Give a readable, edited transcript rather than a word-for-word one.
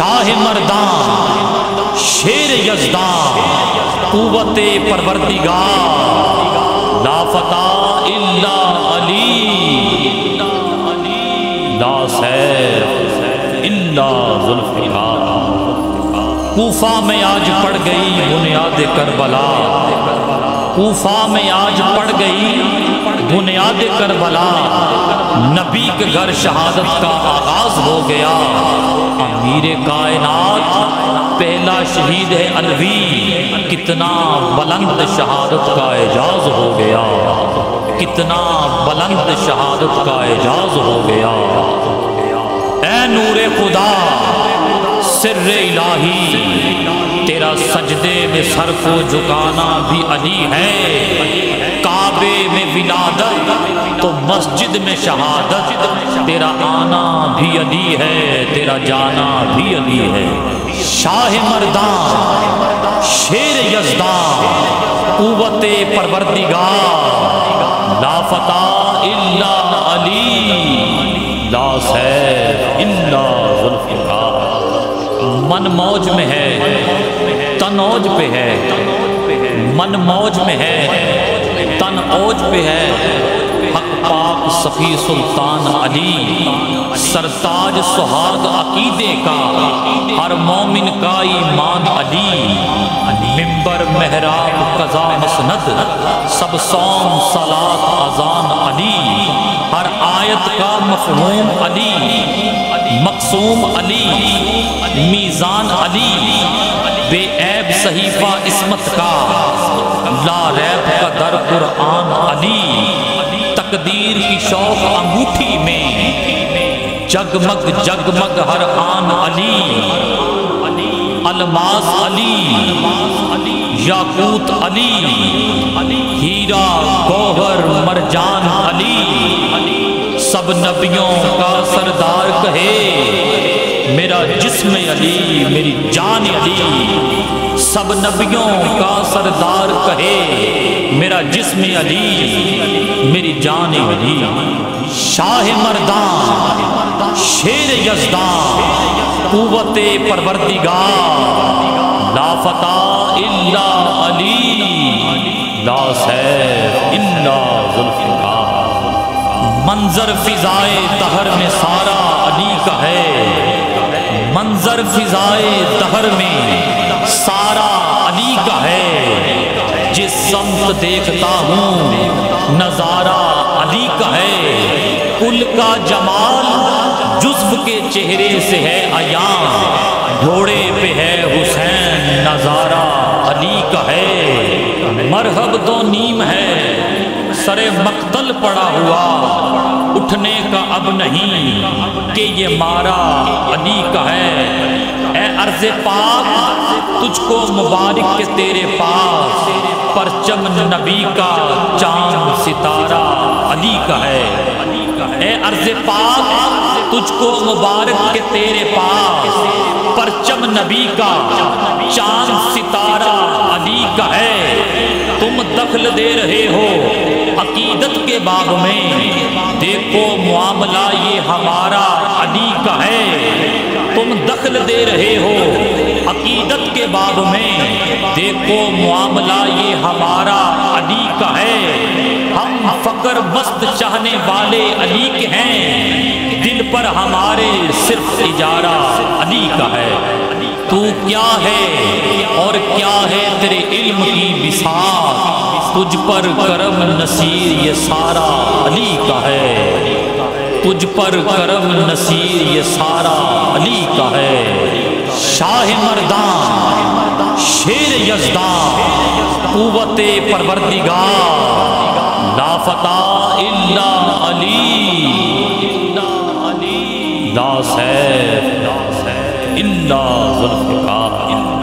شاہ مردان شیر یزدان قوت پروردگار لا فتح الا علی لا سیف الا ذوالفقار۔ کوفہ میں آج پڑ گئی بنیاد کربلا، کوفہ میں آج پڑ گئی بنیاد کربلا، نبی کے گھر شہادت کا آغاز ہو گیا۔ امیر کائنات پہلا شہید ہے علوی، کتنا بلند شہادت کا اعجاز ہو گیا، کتنا بلند شہادت کا اعجاز ہو گیا۔ اے نور خدا سر الہی، تیرا سجدے میں سر کو جھکانا بھی علی ہے، کعبے میں ولادت تو مسجد میں شہادت، تیرا آنا بھی علی ہے، تیرا جانا بھی علی ہے۔ شاہ مردان شیر یزدان قوت پروردگار لا فتح الا علی لا سیف الا ذوالفقار۔ من موج میں ہے تن اوج پہ ہے، من موج میں ہے تن اوج پہ ہے، حق پاک سخی سلطان علی سرتاج سہاگ عقیدے کا، ہر مومن کا ایمان علی، منبر محراب قضا مسند سب صوم صلاۃ اذان علی، ہر آیت کا مفہوم علی، مقسوم علی، میزان علی، بے عیب صحیفہ عصمت کا، لا ریب کا در قرآن علی، تقدیر کی شوق انگوٹھی میں، جگمگ جگمگ ہر آن علی، الماس علی، یاقوت علی، ہیرا گوہر مرجان علی، سب نبیوں کا سردار کہے میرا جسم علی میری جان علی، سب نبیوں کا سردار کہے میرا جسم علی میری جان علی۔ شاہ مردان شیر یزدان قوت پروردگار لا فتح الا علی لا سیف الا ذوالفقار۔ منظر فضائے دہر میں سارا علی کا ہے، منظر فضائے دہر میں سارا علی کا ہے، جس سمت دیکھتا ہوں نظارہ علی کا ہے، کل کا جمال جزو کے چہرے سے ہے عیاں، گھوڑے پہ ہے حسین نظارہ علی کا ہے، مرحب دو نیم ہے سر مقتل پڑا ہوا، اٹھنے کا اب نہیں کہ یہ مارا علی کا ہے، اے عرض پاک تجھ کو مبارک کہ تیرے پاس پرچم نبی کا چاند ستارہ علی کا ہے، اے عرض پاک تجھ کو مبارک کہ تیرے پاس پرچم نبی کا چاند ستارہ علی کا ہے۔ تم دخل دے رہے ہو عقیدت کے باغ میں، دیکھو معاملہ یہ ہمارا علی کا ہے، تم دخل دے رہے ہو عقیدت کے باغ میں، دیکھو معاملہ یہ ہمارا علی کا ہے، ہم فقر مست چاہنے والے علی کے ہیں، دل پر ہمارے صرف اجارہ علی کا ہے۔ تو کیا ہے اور کیا ہے تیرے علم کی بساط، تجھ پر کرم نصیر یہ سارا علی کا ہے، تجھ پر کرم نصیر یہ سارا علی کا ہے۔ شاہ مردان شیر یزدان قوت پروردگار لا فتح الا علی لا سیف الا ذوالفقار۔